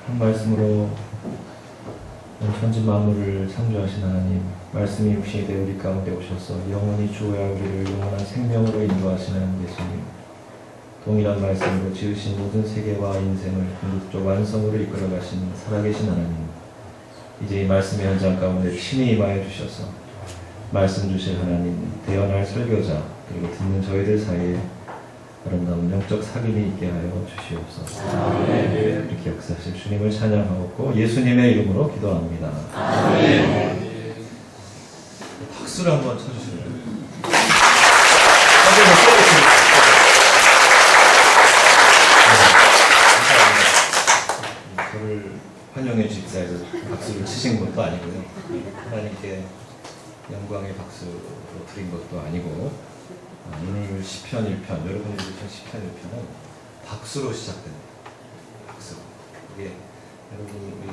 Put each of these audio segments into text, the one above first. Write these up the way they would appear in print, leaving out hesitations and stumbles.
한 말씀으로 천지 만물을 창조하신 하나님, 말씀이 육신이 되어 우리 가운데 오셔서 영원히 주어야 우리를 영원한 생명으로 인도하시는 예수님, 동일한 말씀으로 지으신 모든 세계와 인생을 궁극적 완성으로 이끌어가신 살아계신 하나님, 이제 이 말씀의 현장 가운데 친히 임하여 주셔서 말씀 주실 하나님, 대언할 설교자 그리고 듣는 저희들 사이에 아름다운 영적 사귐이 있게 하여 주시옵소서. 아멘. 이렇게 역사하실 주님을 찬양하고 예수님의 이름으로 기도합니다. 아멘. 박수를 한번 쳐주시면 저를 환영해 주십사 해서 박수를 치신 것도 아니고요. 하나님께 영광의 박수로 드린 것도 아니고, 오늘 시편 1편, 여러분이 읽으신 시편 1편은 박수로 시작됩니다. 박수로. 이게 여러분이 우리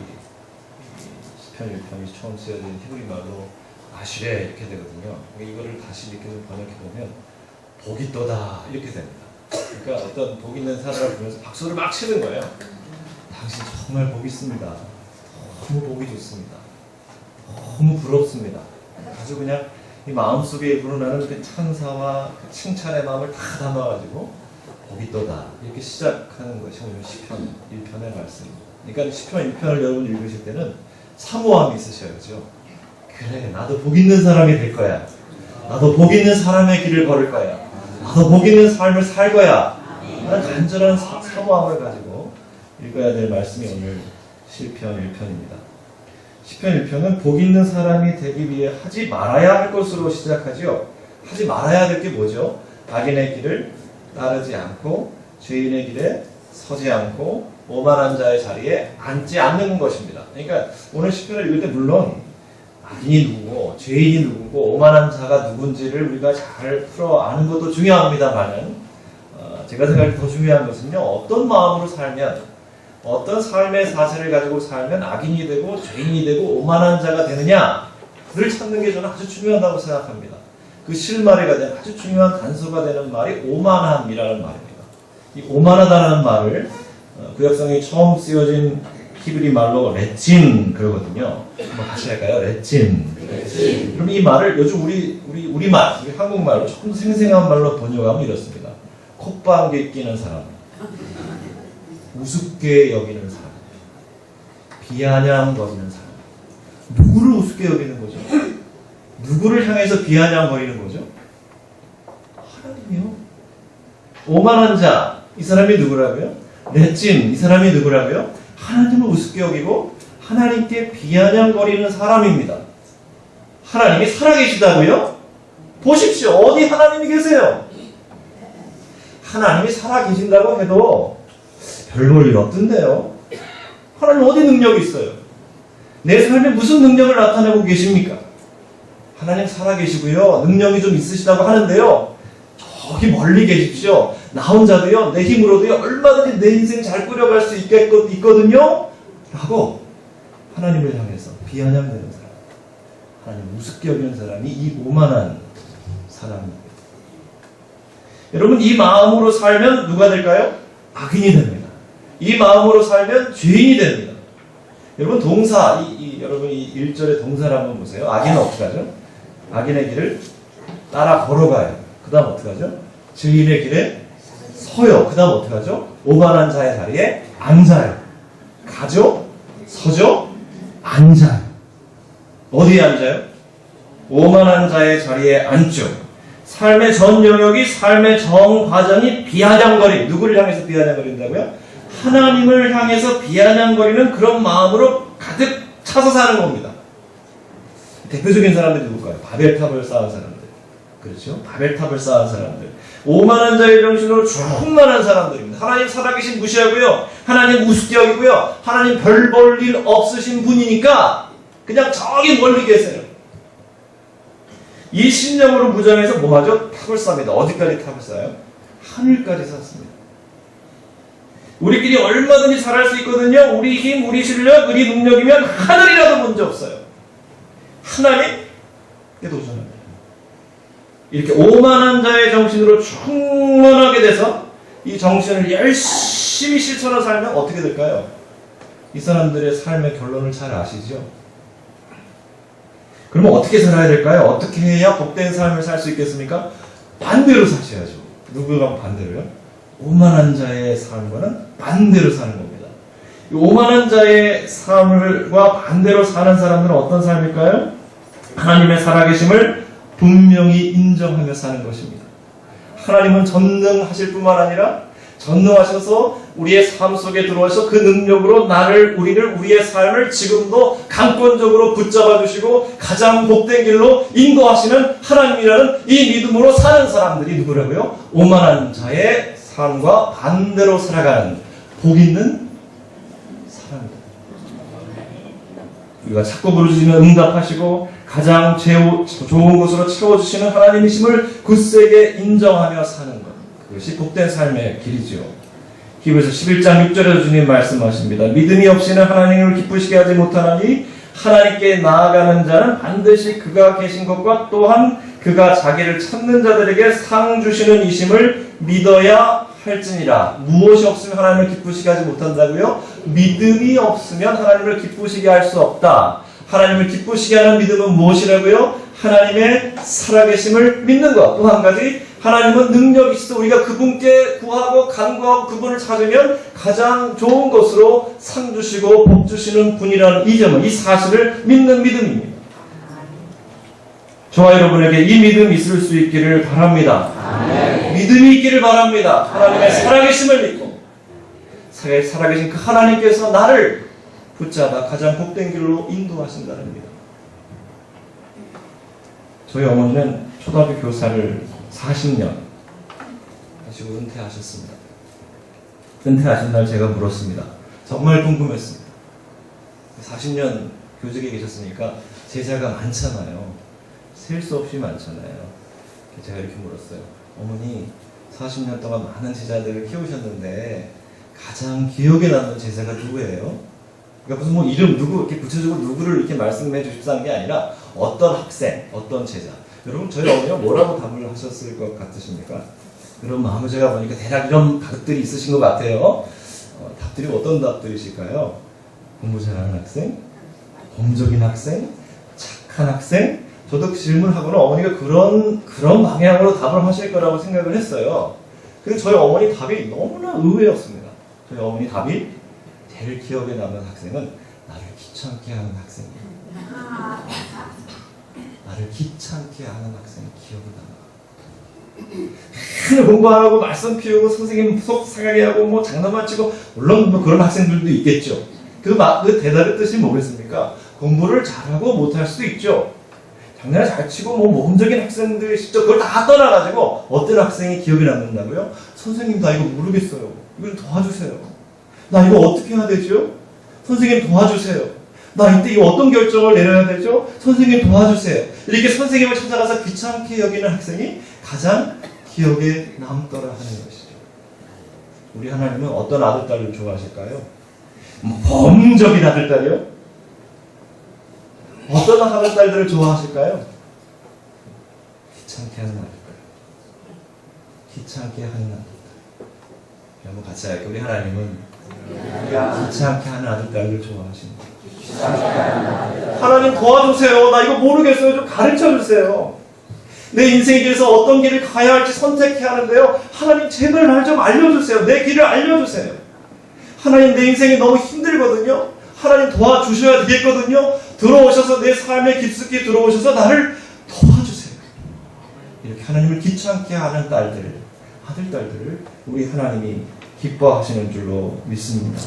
시편 1편이 처음 쓰여진 히브리 말로 아시레 이렇게 되거든요. 이거를 다시 이렇게 좀 번역해보면 복이 또다 이렇게 됩니다. 그러니까 어떤 복 있는 사람을 보면서 박수를 막 치는 거예요. 당신 정말 복 있습니다. 너무 복이 좋습니다. 너무 부럽습니다. 아주 그냥 이 마음속에 우러나는 그 찬사와 그 칭찬의 마음을 다 담아가지고 복이 또다 이렇게 시작하는 것이 오늘 시편 1편의 말씀입니다. 그러니까 시편 1편을 여러분 읽으실 때는 사모함이 있으셔야죠. 그래, 나도 복 있는 사람이 될 거야. 나도 복 있는 사람의 길을 걸을 거야. 나도 복 있는 삶을 살 거야. 라는 간절한 사모함을 가지고 읽어야 될 말씀이 오늘 시편 1편입니다. 시편 1편은 복 있는 사람이 되기 위해 하지 말아야 할 것으로 시작하죠. 하지 말아야 될 게 뭐죠? 악인의 길을 따르지 않고 죄인의 길에 서지 않고 오만한 자의 자리에 앉지 않는 것입니다. 그러니까 오늘 시편을 읽을 때 물론 악인이 누구고 죄인이 누구고 오만한 자가 누군지를 우리가 잘 풀어 아는 것도 중요합니다만은 제가 생각할 때 더 중요한 것은요, 어떤 마음으로 살면, 어떤 삶의 사실을 가지고 살면 악인이 되고 죄인이 되고 오만한 자가 되느냐를 찾는 게 저는 아주 중요하다고 생각합니다. 그 실마리가 된 아주 중요한 단서가 되는 말이 오만함이라는 말입니다. 이 오만하다는 말을 구약성이 처음 쓰여진 히브리 말로 레찐 그러거든요. 한번 다시 할까요? 레찐. 그럼 이 말을 요즘 우리말, 우리 한국말로 조금 생생한 말로 번역하면 이렇습니다. 콧방귀 끼는 사람, 우습게 여기는 사람, 비아냥거리는 사람. 누구를 우습게 여기는 거죠? 누구를 향해서 비아냥거리는 거죠? 하나님이요. 오만한 자, 이 사람이 누구라고요? 레찐, 이 사람이 누구라고요? 하나님을 우습게 여기고 하나님께 비아냥거리는 사람입니다. 하나님이 살아계시다고요? 보십시오. 어디 하나님이 계세요? 하나님이 살아계신다고 해도 별 볼 일 없던데요. 하나님 어디 능력이 있어요? 내 삶에 무슨 능력을 나타내고 계십니까? 하나님 살아계시고요. 능력이 좀 있으시다고 하는데요. 저기 멀리 계십시오. 나 혼자도요, 내 힘으로도요, 얼마든지 내 인생 잘 꾸려갈 수 있거든요. 라고 하나님을 향해서 비아냥대는 사람, 하나님 우습게 여기는 사람이 이 오만한 사람입니다. 여러분, 이 마음으로 살면 누가 될까요? 악인이 됩니다. 이 마음으로 살면 죄인이 됩니다. 여러분, 동사, 여러분 이 1절의 동사를 한번 보세요. 악인은 어떻게 하죠? 악인의 길을 따라 걸어가요. 그 다음 어떻게 하죠? 죄인의 길에 서요. 그 다음 어떻게 하죠? 오만한 자의 자리에 앉아요. 가죠? 서죠? 앉아요. 어디에 앉아요? 오만한 자의 자리에 앉죠. 삶의 전 영역이, 삶의 전 과정이 비아냥거림. 누구를 향해서 비아냥거린다고요? 하나님을 향해서 비아냥거리는 그런 마음으로 가득 차서 사는 겁니다. 대표적인 사람들이 누굴까요? 바벨탑을 쌓은 사람들. 그렇죠? 바벨탑을 쌓은 사람들. 오만한 자의 정신으로 충만한 사람들입니다. 하나님 살아계신 무시하고요. 하나님 우습게 여기고요. 하나님 별 볼 일 없으신 분이니까 그냥 저기 멀리 계세요. 이 신념으로 무장해서 뭐하죠? 탑을 쌓습니다. 어디까지 탑을 쌓아요? 하늘까지 쌓습니다. 우리끼리 얼마든지 잘할 수 있거든요. 우리 힘, 우리 실력, 우리 능력이면 하늘이라도 문제 없어요. 하나님께 도전합니다. 이렇게 오만한 자의 정신으로 충만하게 돼서 이 정신을 열심히 실천하며 살면 어떻게 될까요? 이 사람들의 삶의 결론을 잘 아시죠? 그러면 어떻게 살아야 될까요? 어떻게 해야 복된 삶을 살 수 있겠습니까? 반대로 사셔야죠. 누구랑 반대로요? 오만한 자의 삶과는 반대로 사는 겁니다. 이 오만한 자의 삶과 반대로 사는 사람들은 어떤 삶일까요? 하나님의 살아계심을 분명히 인정하며 사는 것입니다. 하나님은 전능하실 뿐만 아니라 전능하셔서 우리의 삶 속에 들어와서 그 능력으로 우리를 우리의 삶을 지금도 강권적으로 붙잡아 주시고 가장 복된 길로 인도하시는 하나님이라는 이 믿음으로 사는 사람들이 누구라고요? 오만한 자의 삶과 반대로 살아가는 복 있는 사람들. 우리가 자꾸 부르짖으면 응답하시고 가장 좋은 곳으로 채워주시는 하나님이심을 굳세게 인정하며 사는 것. 그것이 복된 삶의 길이죠. 히브리서 11장 6절에서 주님 말씀하십니다. 믿음이 없이는 하나님을 기쁘시게 하지 못하나니 하나님께 나아가는 자는 반드시 그가 계신 것과 또한 그가 자기를 찾는 자들에게 상 주시는 이심을 믿어야 할지니라. 무엇이 없으면 하나님을 기쁘시게 하지 못한다고요? 믿음이 없으면 하나님을 기쁘시게 할 수 없다. 하나님을 기쁘시게 하는 믿음은 무엇이라고요? 하나님의 살아계심을 믿는 것. 또 한 가지, 하나님은 능력이 있어 우리가 그분께 구하고 간구하고 그분을 찾으면 가장 좋은 것으로 상 주시고 복 주시는 분이라는 이 점을, 이 사실을 믿는 믿음입니다. 저와 여러분에게 이 믿음이 있을 수 있기를 바랍니다. 믿음이 있기를 바랍니다. 하나님의 살아계심을 믿고 살아계신 그 하나님께서 나를 붙잡아 가장 복된 길로 인도하신다는 믿음. 저희 어머니는 초등학교 교사를 40년 하시고 은퇴하셨습니다. 은퇴하신 날 제가 물었습니다. 정말 궁금했습니다. 40년 교직에 계셨으니까 제자가 많잖아요. 셀 수 없이 많잖아요. 제가 이렇게 물었어요. 어머니, 40년 동안 많은 제자들을 키우셨는데 가장 기억에 남는 제자가 누구예요? 그러니까 무슨 뭐 이름 누구 이렇게 구체적으로 누구를 이렇게 말씀해 주십사는 게 아니라 어떤 학생, 어떤 제자. 여러분 저희 어머니가 뭐라고 답을 하셨을 것 같으십니까? 그런 마음을 제가 보니까 대략 이런 가득들이 있으신 것 같아요. 답들이 어떤 답들이실까요? 공부 잘하는 학생, 공적인 학생, 착한 학생. 저도 질문하고는 어머니가 그런 방향으로 답을 하실 거라고 생각을 했어요. 근데 저희 어머니 답이 너무나 의외였습니다. 저희 어머니 답이 제일 기억에 남는 학생은 나를 귀찮게 하는 학생이에요. 나를 귀찮게 하는 학생이 기억이 남아. 맨날 공부 안 하고 말씀 피우고 선생님 속 상하게 하고 뭐 장난만 치고, 물론 뭐 그런 학생들도 있겠죠. 그 대답의 뜻이 뭐겠습니까? 공부를 잘하고 못할 수도 있죠. 장난을 잘 치고 뭐 모범적인 학생들이 직접 그걸 다 떠나가지고 어떤 학생이 기억에 남는다고요? 선생님 나 이거 모르겠어요. 이거 좀 도와주세요. 나 이거 어떻게 해야 되죠? 선생님 도와주세요. 나 이때 이거 어떤 결정을 내려야 되죠? 선생님 도와주세요. 이렇게 선생님을 찾아가서 귀찮게 여기는 학생이 가장 기억에 남더라 하는 것이죠. 우리 하나님은 어떤 아들, 딸을 좋아하실까요? 범적인 아들, 딸이요? 어떤 아들, 딸들을 좋아하실까요? 귀찮게 하는 아들, 딸. 귀찮게 하는 아들, 딸. 한번 같이 할게요. 우리 하나님은 귀찮게 하는 아들, 딸을 좋아하십니다. 하나님 도와주세요. 나 이거 모르겠어요. 좀 가르쳐주세요. 내 인생에 대해서 어떤 길을 가야 할지 선택해야 하는데요. 하나님 제발 날 좀 알려주세요. 내 길을 알려주세요. 하나님 내 인생이 너무 힘들거든요. 하나님 도와주셔야 되겠거든요. 들어오셔서 내 삶에 깊숙이 들어오셔서 나를 도와주세요. 이렇게 하나님을 귀찮게 하는 딸들, 아들, 딸들을 우리 하나님이 기뻐하시는 줄로 믿습니다.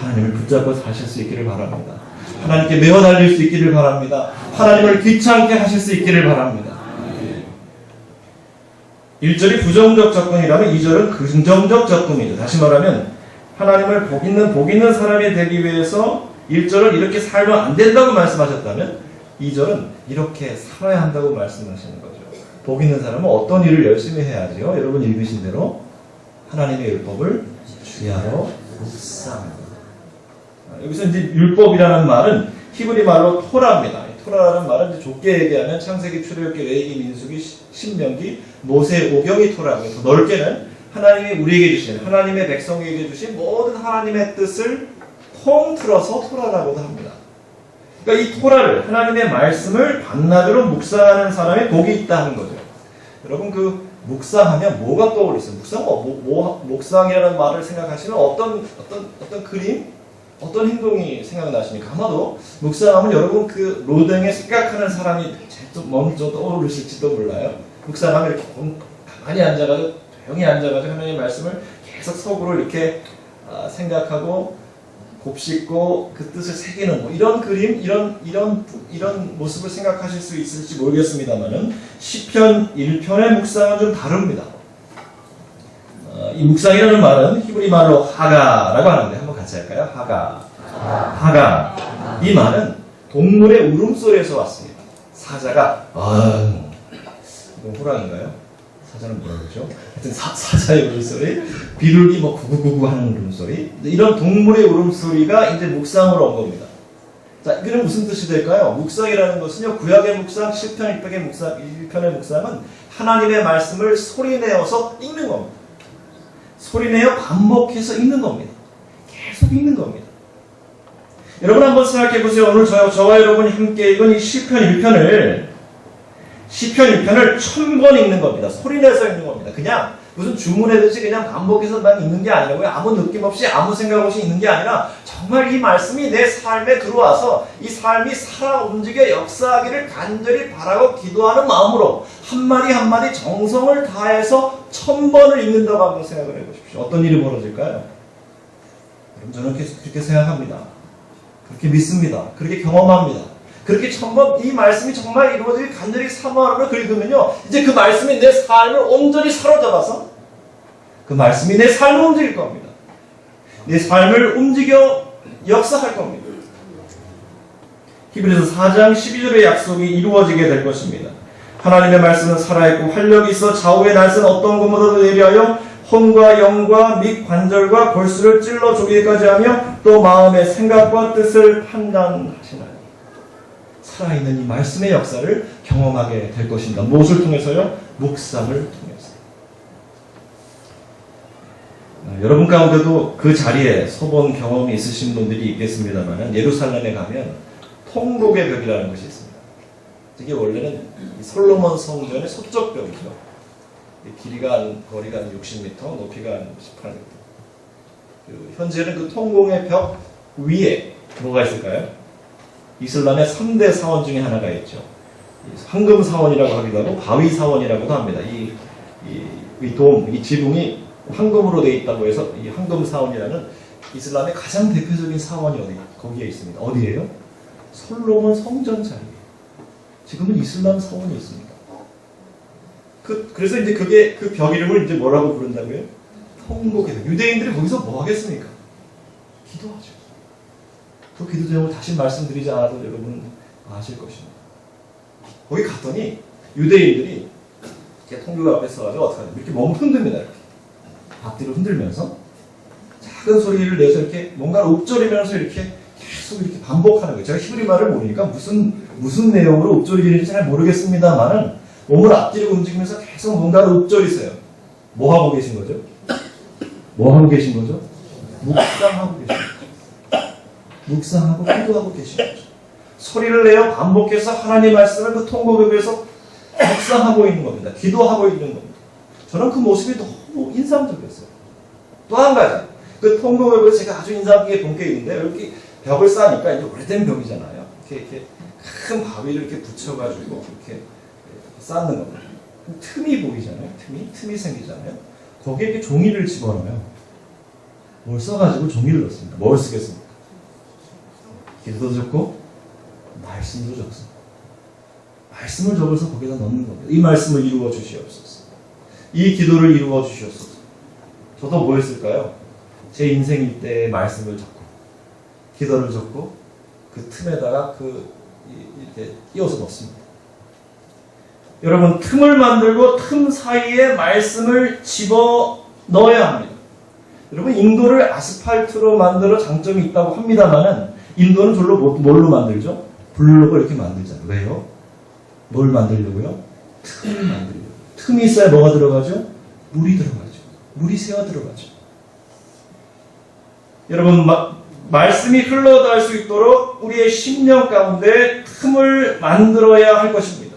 하나님을 붙잡고 사실 수 있기를 바랍니다. 하나님께 매어 달릴 수 있기를 바랍니다. 하나님을 귀찮게 하실 수 있기를 바랍니다. 1절이 부정적 접근이라면 2절은 긍정적 접근이죠. 다시 말하면 하나님을 복 있는 사람이 되기 위해서 1절은 이렇게 살면 안 된다고 말씀하셨다면 2절은 이렇게 살아야 한다고 말씀하시는 거죠. 복 있는 사람은 어떤 일을 열심히 해야죠? 여러분 읽으신 대로 하나님의 율법을 주야로 묵상합니다. 여기서 이제 율법이라는 말은 히브리 말로 토라입니다. 토라라는 말은 이제 좁게 얘기하면 창세기, 출애굽기, 레위기, 민수기, 신명기, 모세, 오경이 토라고요. 더 넓게는 하나님이 우리에게 주신, 하나님의 백성에게 주신 모든 하나님의 뜻을 통틀어서 토라라고도 합니다. 그러니까 이 토라를, 하나님의 말씀을 반나절로 묵상하는 사람이 복이 있다는 거죠. 여러분, 그 묵상하면 뭐가 떠오르세요? 묵상이라는 말을 생각하시면 어떤 그림, 어떤 행동이 생각나십니까? 아마도 묵상하면 여러분 그 로댕에 생각하는 사람이 먼저 떠오르실지도 몰라요. 묵상하면 이렇게 가만히 앉아가지고 조용히 앉아가지고 하나님의 말씀을 계속 속으로 이렇게 생각하고 곱씹고 그 뜻을 새기는 뭐 이런 그림, 이런 모습을 생각하실 수 있을지 모르겠습니다만은 시편 1편의 묵상은 좀 다릅니다. 이 묵상이라는 말은 히브리 말로 하가라고 하는데 한번 같이 할까요? 하가. 이 말은 동물의 울음소리에서 왔습니다. 사자가 이건 호랑인가요? 사자는 뭐라 그러죠? 하여튼 사자의 울음소리, 비둘기 뭐 구구구구 하는 울음소리, 이런 동물의 울음소리가 이제 묵상으로 온 겁니다. 자, 이게 무슨 뜻이 될까요? 묵상이라는 것은요, 구약의 묵상, 시편 1편의 묵상은 하나님의 말씀을 소리내어서 읽는 겁니다. 소리내어 반복해서 읽는 겁니다. 계속 읽는 겁니다. 여러분 한번 생각해 보세요. 오늘 저와 여러분이 함께 읽은 이 시편 1편을 1000번 읽는 겁니다. 소리내서 읽는 겁니다. 그냥 무슨 주문하듯이 그냥 반복해서만 읽는 게 아니라고요. 아무 느낌 없이 아무 생각 없이 읽는 게 아니라 정말 이 말씀이 내 삶에 들어와서 이 삶이 살아 움직여 역사하기를 간절히 바라고 기도하는 마음으로 한마디 한마디 정성을 다해서 1000번을 읽는다고 한번 생각을 해보십시오. 어떤 일이 벌어질까요? 여러분, 저는 그렇게 생각합니다. 그렇게 믿습니다. 그렇게 경험합니다. 그렇게 1000번 이 말씀이 정말 이루어지길 간절히 사모하며 긁으면요, 이제 그 말씀이 내 삶을 온전히 사로잡아서 그 말씀이 내 삶을 움직일 겁니다. 내 삶을 움직여 역사할 겁니다. 히브리서 4장 12절의 약속이 이루어지게 될 것입니다. 하나님의 말씀은 살아있고 활력이 있어 좌우의 날선 어떤 것보다도 예리하여 혼과 영과 및 관절과 골수를 찔러 쪼개기까지 하며 또 마음의 생각과 뜻을 판단하시나니. 살아있는 이 말씀의 역사를 경험하게 될 것입니다. 무엇을 통해서요? 묵상을 통해서. 여러분 가운데도 그 자리에 서본 경험이 있으신 분들이 있겠습니다만 예루살렘에 가면 통곡의 벽이라는 것이 있습니다. 이게 원래는 솔로몬 성전의 서쪽 벽이죠. 거리가 60m, 높이가 18m. 현재는 그 통곡의 벽 위에 뭐가 있을까요? 이슬람의 3대 사원 중에 하나가 있죠. 황금 사원이라고 하기도 하고 바위 사원이라고도 합니다. 이 지붕이 황금으로 되어 있다고 해서 이 황금 사원이라는 이슬람의 가장 대표적인 사원이 거기에 있습니다. 어디예요? 솔로몬 성전 자리에. 지금은 이슬람 사원이 있습니다. 그래서 이제 그 벽 이름을 이제 뭐라고 부른다고요? 통곡의 벽. 유대인들이 거기서 뭐 하겠습니까? 기도하죠. 그 기도 제목을 다시 말씀드리지 않아도 여러분 아실 것입니다. 거기 갔더니 유대인들이 이렇게 통곡 앞에 서가지고 어떻게 하냐, 이렇게 몸을 흔듭니다. 이렇게 앞뒤로 흔들면서 작은 소리를 내서 이렇게 뭔가를 읊조리면서 이렇게 계속 이렇게 반복하는 거예요. 제가 히브리 말을 모르니까 무슨 내용으로 읊조리는지 잘 모르겠습니다만은 몸을 앞뒤로 움직이면서 계속 뭔가를 읊조리세요. 뭐 하고 계신 거죠? 뭐 하고 계신 거죠? 묵상하고 계신 거죠. 묵상하고 기도하고 계신 거죠. 소리를 내어 반복해서 하나님 말씀을 그 통곡에서 묵상하고 있는 겁니다. 기도하고 있는 겁니다. 저는 그 모습이 너무 인상적이었어요. 또 한 가지, 그 통곡에서 제가 아주 인상 깊게 본 게 있는데, 이렇게 벽을 쌓으니까 이제 오래된 벽이잖아요. 이렇게 큰 바위를 이렇게 붙여가지고 이렇게 쌓는 겁니다. 틈이 보이잖아요. 틈이 생기잖아요. 거기에 이렇게 종이를 집어넣어요. 뭘 써가지고 종이를 넣습니다. 뭘 쓰겠습니까? 기도도 적고 말씀도 적습니다. 말씀을 적어서 거기다 넣는 겁니다. 이 말씀을 이루어 주시옵소서. 이 기도를 이루어 주시옵소서. 저도 뭐 했을까요? 제 인생일 때의 말씀을 적고 기도를 적고 그 틈에다가 이렇게 끼워서 넣습니다. 여러분, 틈을 만들고 틈 사이에 말씀을 집어 넣어야 합니다. 여러분, 인도를 아스팔트로 만들어 장점이 있다고 합니다만은 인도는 줄로 뭘로 만들죠? 블록을 이렇게 만들잖아요. 왜요? 뭘 만들려고요? 틈을 만들려고. 틈이 있어야 뭐가 들어가죠? 물이 들어가죠. 물이 새어 들어가죠. 여러분, 말씀이 흘러갈 수 있도록 우리의 심령 가운데 틈을 만들어야 할 것입니다.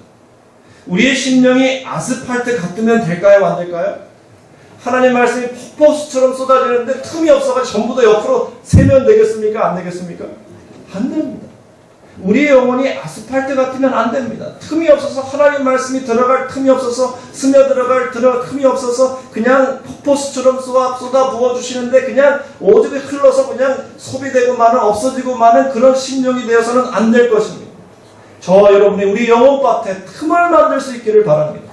우리의 심령이 아스팔트 같으면 될까요? 안 될까요? 하나님 말씀이 폭포수처럼 쏟아지는데 틈이 없어가지고 전부 다 옆으로 새면 되겠습니까? 안 되겠습니까? 안 됩니다. 우리의 영혼이 아스팔트 같으면 안 됩니다. 틈이 없어서 하나님 말씀이 들어갈 틈이 없어서 스며들어갈 틈이 없어서 그냥 폭포수처럼 쏟아 부어주시는데 그냥 오죽이 흘러서 그냥 소비되고 마는 없어지고 마는 그런 심령이 되어서는 안 될 것입니다. 저와 여러분이 우리 영혼밭에 틈을 만들 수 있기를 바랍니다.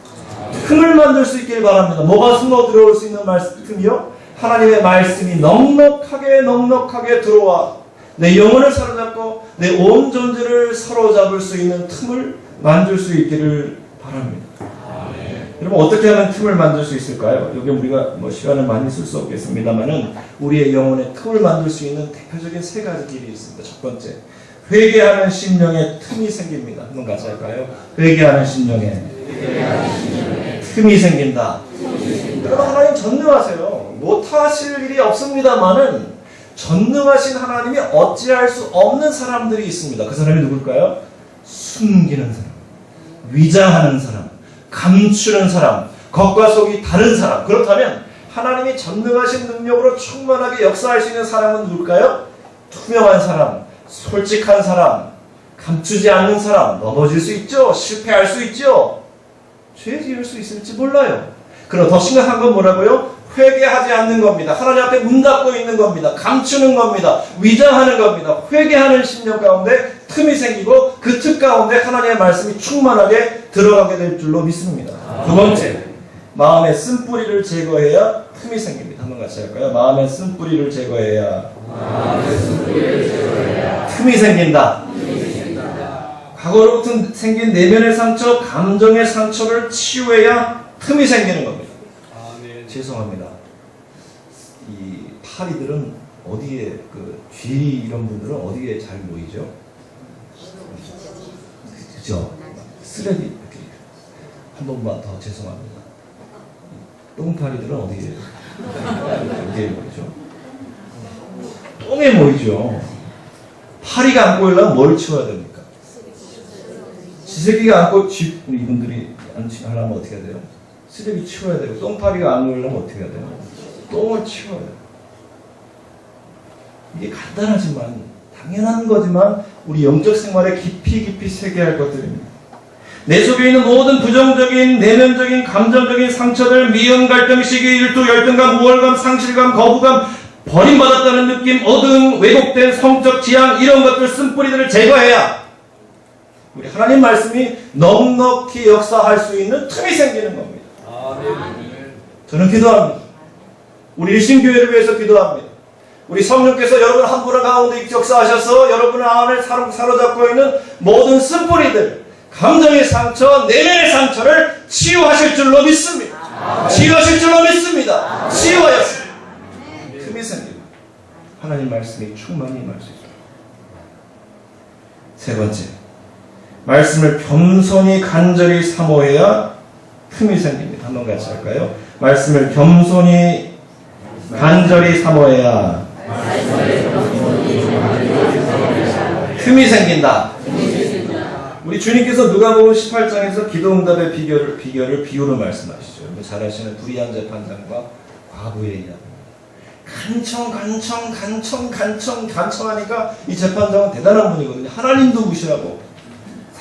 틈을 만들 수 있기를 바랍니다. 뭐가 숨어 들어올 수 있는 틈이요? 하나님의 말씀이 넉넉하게 들어와 내 영혼을 사로잡고 내 온 존재를 사로잡을 수 있는 틈을 만들 수 있기를 바랍니다. 여러분 어떻게 하면 틈을 만들 수 있을까요? 여기 우리가 시간을 많이 쓸 수 없겠습니다만은 우리의 영혼에 틈을 만들 수 있는 대표적인 세 가지 길이 있습니다. 첫 번째, 회개하는 심령에 틈이 생깁니다. 한번 같이 할까요? 회개하는 심령에 틈이 생긴다. 여러분 하나님 전능하세요. 못하실 일이 없습니다만은 전능하신 하나님이 어찌할 수 없는 사람들이 있습니다. 그 사람이 누굴까요? 숨기는 사람, 위장하는 사람, 감추는 사람, 겉과 속이 다른 사람. 그렇다면 하나님이 전능하신 능력으로 충만하게 역사할 수 있는 사람은 누굴까요? 투명한 사람, 솔직한 사람, 감추지 않는 사람. 넘어질 수 있죠. 실패할 수 있죠. 죄 지을 수 있을지 몰라요. 그럼 더 심각한 건 뭐라고요? 회개하지 않는 겁니다. 하나님 앞에 문 닫고 있는 겁니다. 감추는 겁니다. 위장하는 겁니다. 회개하는 심령 가운데 틈이 생기고 그 틈 가운데 하나님의 말씀이 충만하게 들어가게 될 줄로 믿습니다. 두 번째, 마음의 쓴뿌리를 제거해야 틈이 생깁니다. 한번 같이 할까요? 마음의 쓴뿌리를 제거해야 틈이 생긴다. 과거로부터 생긴 내면의 상처, 감정의 상처를 치유해야 틈이 생기는 겁니다. 죄송합니다. 이 파리들은 어디에 쥐 이런 분들은 어디에 잘 모이죠? 그죠? 쓰레기. 한 번만 더 죄송합니다. 똥파리들은 어디에 모이죠? 똥에 모이죠. 파리가 안 꼬이려면 뭘 치워야 됩니까? 지새끼가 안 꼬이, 이분들이 안 하려면 어떻게 해야 돼요? 쓰레기 치워야 되고, 똥파리가 안 모이려면 어떻게 해야 돼요? 똥을 치워야 돼요. 이게 간단하지만, 당연한 거지만, 우리 영적 생활에 깊이 새겨야 할 것들입니다. 내 속에 있는 모든 부정적인, 내면적인, 감정적인 상처들, 미움, 갈등, 시기, 일도, 열등감, 우월감, 상실감, 거부감, 버림받았다는 느낌, 어두움, 왜곡된 성적 지향, 이런 것들, 쓴뿌리들을 제거해야 우리 하나님 말씀이 넉넉히 역사할 수 있는 틈이 생기는 겁니다. 저는 기도합니다. 우리 일신교회를 위해서 기도합니다. 우리 성령께서 여러분 한 분의 가운데 역사하셔서 여러분의 안을 사로잡고 있는 모든 쓴뿌리들, 감정의 상처, 내면의 상처를 치유하실 줄로 믿습니다. 치유하실 줄로 믿습니다. 치유하였습니다. 틈이 생깁니다. 하나님 말씀이 충만히 임할 수 있도록. 세 번째, 말씀을 겸손히 간절히 사모해야 틈이 생깁니다. 한번 같이 할까요? 말씀을 겸손히 간절히 사모해야 틈이 생긴다. 우리 주님께서 누가복음 18장에서 기도응답의 비결을 비유로 말씀하시죠. 잘 아시는 불의한 재판장과 과부의 이야기. 간청하니까 이 재판장은 대단한 분이거든요. 하나님도 무시하고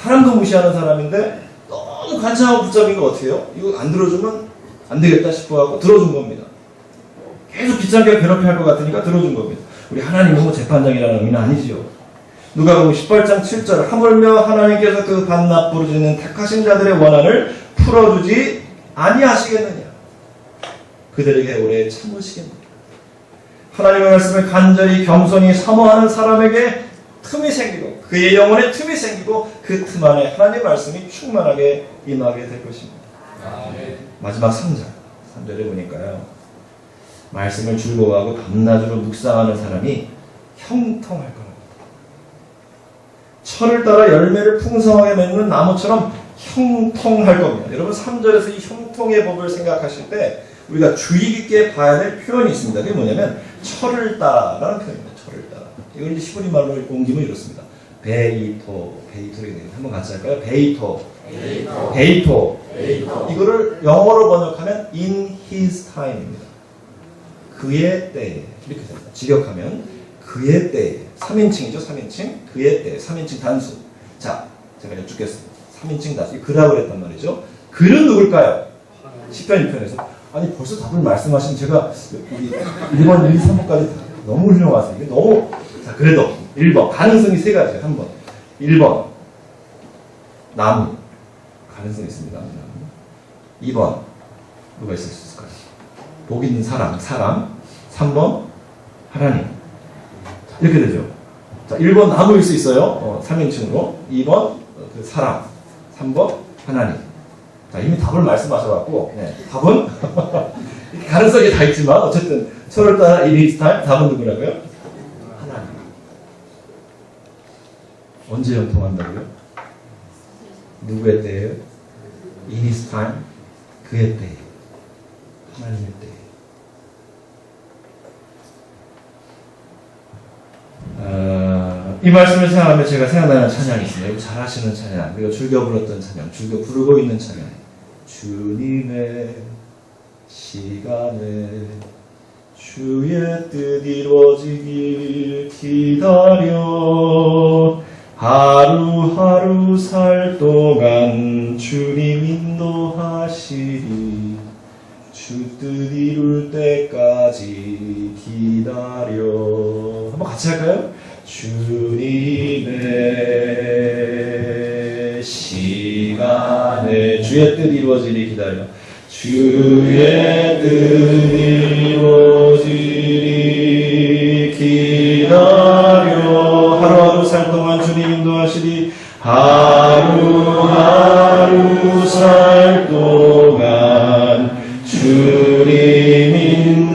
사람도 무시하는 사람인데 너무 간청하고 붙잡은 거 어떻게 해요? 이거 안 들어주면 안 되겠다 싶어하고 들어준 겁니다. 계속 귀찮게 괴롭게 할 것 같으니까 들어준 겁니다. 우리 하나님은 뭐 재판장이라는 의미는 아니지요. 누가복음 18장 7절, 하물며 하나님께서 그 반납 부르짖는 택하신 자들의 원한을 풀어주지 아니하시겠느냐. 그들에게 오래 참으시겠느냐. 하나님의 말씀을 간절히 겸손히 사모하는 사람에게 틈이 생기고 그의 영혼에 틈이 생기고 그 틈 안에 하나님의 말씀이 충만하게 임하게 될 것입니다. 마지막 3절에 보니까요. 말씀을 즐거워하고 밤낮으로 묵상하는 사람이 형통할 겁니다. 철을 따라 열매를 풍성하게 맺는 나무처럼 형통할 겁니다. 여러분 3절에서 이 형통의 법을 생각하실 때 우리가 주의 깊게 봐야 될 표현이 있습니다. 그게 뭐냐면 철을 따라라는 표현입니다. 철을 따라. 이걸 이제 시골인 말로 옮기면 이렇습니다. 베이토, 베이토로 되는 한번 같이 할까요? 베이토. 이거를 영어로 번역하면 in his time입니다. 그의 때에 이렇게 됩니다. 직역하면 그의 때에 3인칭이죠. 3인칭 그의 때 3인칭 단수. 자, 제가 여쭙겠습니다. 3인칭 단수 그라고 했단 말이죠. 그는 누굴까요? 10편 1편에서 아니 벌써 답을 말씀하시면 제가 우리 1번, 2, 3번까지 너무 훌륭하세요. 이게 너무 자 그래도 1번 가능성이 세 가지예요. 한번 1번 나무 가능성이 있습니다. 나무. 2번 누가 있을 수 있을까요? 복 있는 사람 3번 하나님 이렇게 되죠. 자 1번 나무일 수 있어요. 3인칭으로 2번 그 사람 3번 하나님. 자 이미 답을 말씀하셔갖고 네, 답은 가능성이 다 있지만 어쨌든 서로를 따라 in his time 답은 누구라고요? 하나님. 언제 형통한다고요? 누구의 때예요? in his time 그의 때 하나님의 때. 이 말씀을 생각하면 제가 생각나는 찬양이 있습니다. 이거 잘 하시는 찬양, 우리가 즐겨 불렀던 찬양, 즐겨 부르고 있는 찬양. 주님의 시간에 주의 뜻 이루어지길 기다려 하루하루 살 동안 주님 인도하시리 주 뜻 이룰 때까지 기다려. 한번 같이 할까요? 주님의 시간에 주의 뜻 이루어지리 기다려 주의 뜻 이루어지리 기다려 하루하루 살 동안 주님 인도하시리 하루하루 살 동안 주님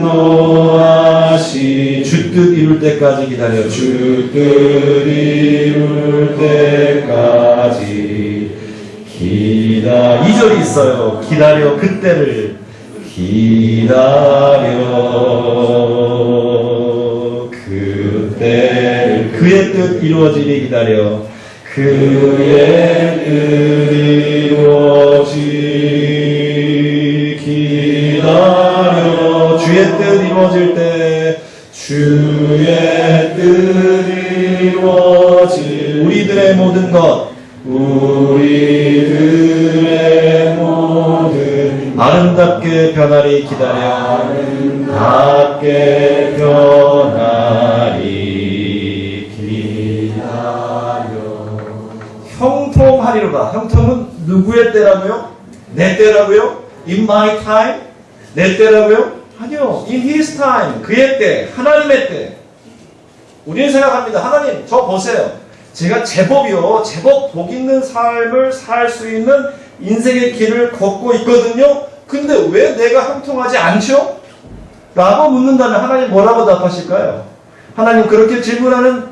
인도하시 주 뜻 이룰 때까지 기다려 주 뜻 이룰 때까지 기다려 2절이 있어요. 기다려 그때를 기다려 그때를 그의 뜻 이루어지리 기다려 그의 뜻 이루어지리 기다려 주의 뜻 이루어질 때 주의 뜻 이루어질 우리들의 모든 것 우리들의 모든 아름답게 변하리 기다려 아름답게 변하리 기다려 형통하리로다. 형통은 누구의 때라고요? 내 때라고요? In my time? 내 때라고요? 아니요. In his time. 그의 때. 하나님의 때. 우리는 생각합니다. 하나님 저 보세요. 제가 제법 복 있는 삶을 살 수 있는 인생의 길을 걷고 있거든요. 근데 왜 내가 형통하지 않죠? 라고 묻는다면 하나님 뭐라고 답하실까요? 하나님 그렇게 질문하는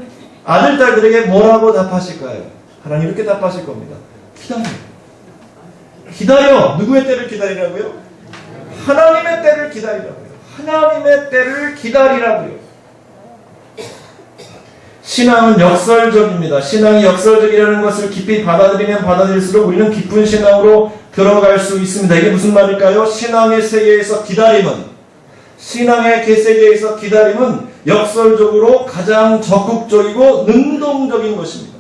아들, 딸들에게 뭐라고 답하실까요? 하나님 이렇게 답하실 겁니다. 기다려. 기다려. 누구의 때를 기다리라고요? 하나님의 때를 기다리라고요. 하나님의 때를 기다리라고요. 신앙은 역설적입니다. 신앙이 역설적이라는 것을 깊이 받아들이면 받아들일수록 우리는 깊은 신앙으로 들어갈 수 있습니다. 이게 무슨 말일까요? 신앙의 세계에서 신앙의 세계에서 기다림은 역설적으로 가장 적극적이고 능동적인 것입니다.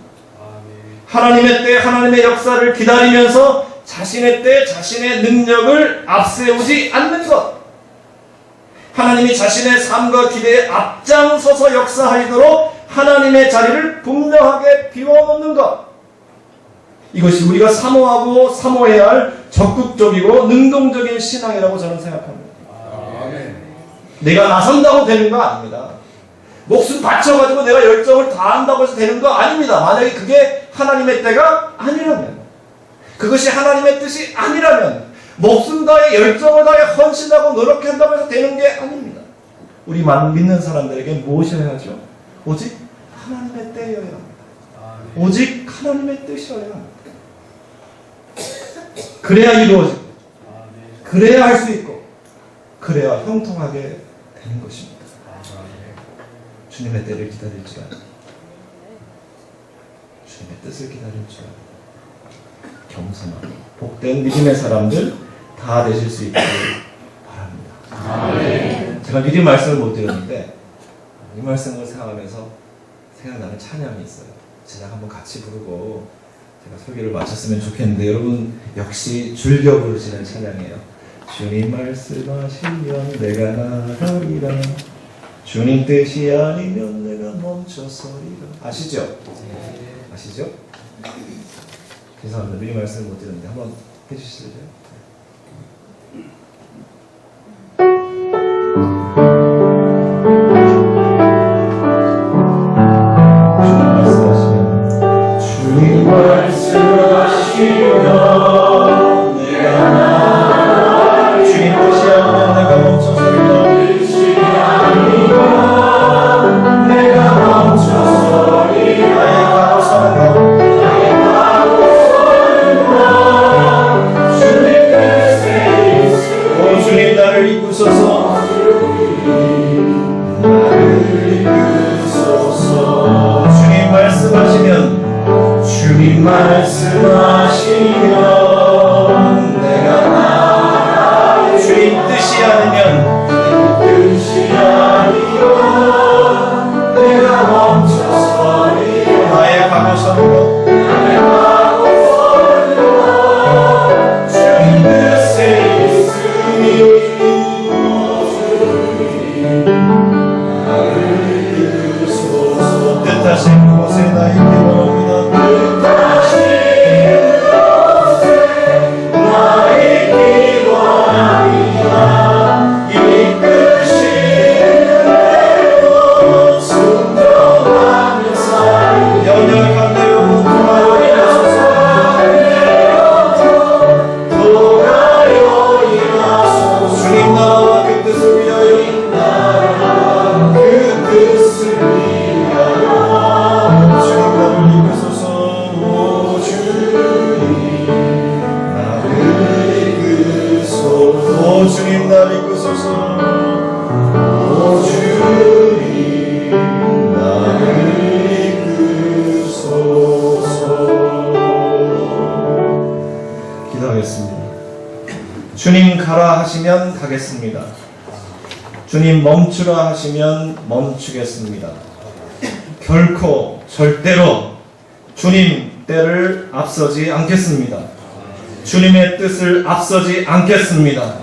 하나님의 때, 하나님의 역사를 기다리면서 자신의 때, 자신의 능력을 앞세우지 않는 것. 하나님이 자신의 삶과 기대에 앞장서서 역사하시도록 하나님의 자리를 분명하게 비워놓는 것. 이것이 우리가 사모하고 사모해야 할 적극적이고 능동적인 신앙이라고 저는 생각합니다. 내가 나선다고 되는 거 아닙니다. 목숨 바쳐가지고 내가 열정을 다한다고 해서 되는 거 아닙니다. 만약에 그게 하나님의 때가 아니라면, 그것이 하나님의 뜻이 아니라면, 목숨 다해 열정을 다해 헌신하고 노력한다고 해서 되는 게 아닙니다. 우리 믿는 사람들에게 무엇이어야 하죠? 오직 하나님의 때여야 합니다. 오직 하나님의 뜻이어야 합니다. 그래야 이루어지고, 그래야 할 수 있고, 그래야 형통하게 되는 것입니다. 주님의 때를 기다릴 줄 압니다. 주님의 뜻을 기다릴 줄 압니다. 겸손하고 복된 믿음의 사람들 다 되실 수 있기를 바랍니다. 제가 미리 말씀을 못 드렸는데 이 말씀을 생각하면서 생각나는 찬양이 있어요. 찬양 한번 같이 부르고 제가 설교를 마쳤으면 좋겠는데 여러분 역시 즐겨 부르시는 찬양이에요. 주님 말씀하시면 내가 나가리라. 주님 뜻이 아니면 내가 멈춰서리라. 아시죠? 아시죠? 죄송합니다. 미리 말씀을 못 드렸는데 한번 해주실래요? 주님 말씀하시면 내가 나가리라. 주님 뜻이 아니면 내가 멈춰서리라. 뜻이 아니면 내가 멈춰서리라. 나의 가고 서는 것 주님 나를 이끄소서. 주님 말씀하시면 내가 나가리라. 주님 뜻이 아니면 내가 멈춰서리라. 나의 가고 서는 것 주님 뜻에 있으니 뜻하신 곳에 나 있기를 원합니다. 뜻하신 곳에 나 있기를 원합니다. 이끄시는 대로 순종하며 살리. 연약한데요 도가요 일어서서 도가요 일어서서 주님 나라와 그 뜻을 위하여 그 뜻을 위하여 주님 나를 이끄소서. 오 주님 나를 이끄소서. 오 주님 나를 이끄소서. 오 주님 나를 이끄소서. 기도하겠습니다. 주님 가라 하시면 가겠습니다. 주님 멈추라 하시면 멈추겠습니다. 결코 절대로 주님 때를 앞서지 않겠습니다. 주님의 뜻을 앞서지 않겠습니다.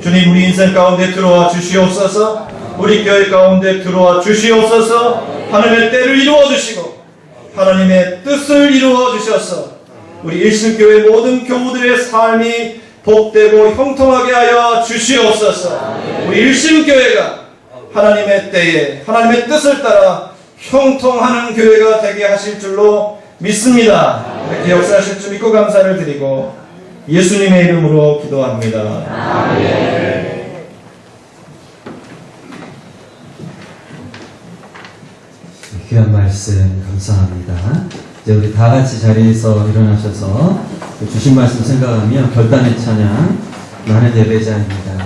주님 우리 인생 가운데 들어와 주시옵소서. 우리 교회 가운데 들어와 주시옵소서. 하나님의 때를 이루어 주시고 하나님의 뜻을 이루어 주셔서 우리 일신교회 모든 교우들의 삶이 복되고 형통하게 하여 주시옵소서. 우리 일신교회가 하나님의 때에 하나님의 뜻을 따라 형통하는 교회가 되게 하실 줄로 믿습니다. 이렇게 역사하실 줄 믿고 감사를 드리고 예수님의 이름으로 기도합니다. 아멘. 귀한 말씀 감사합니다. 이제 우리 다 같이 자리에서 일어나셔서 주신 말씀 생각하며 결단의 찬양 나는 예배자입니다.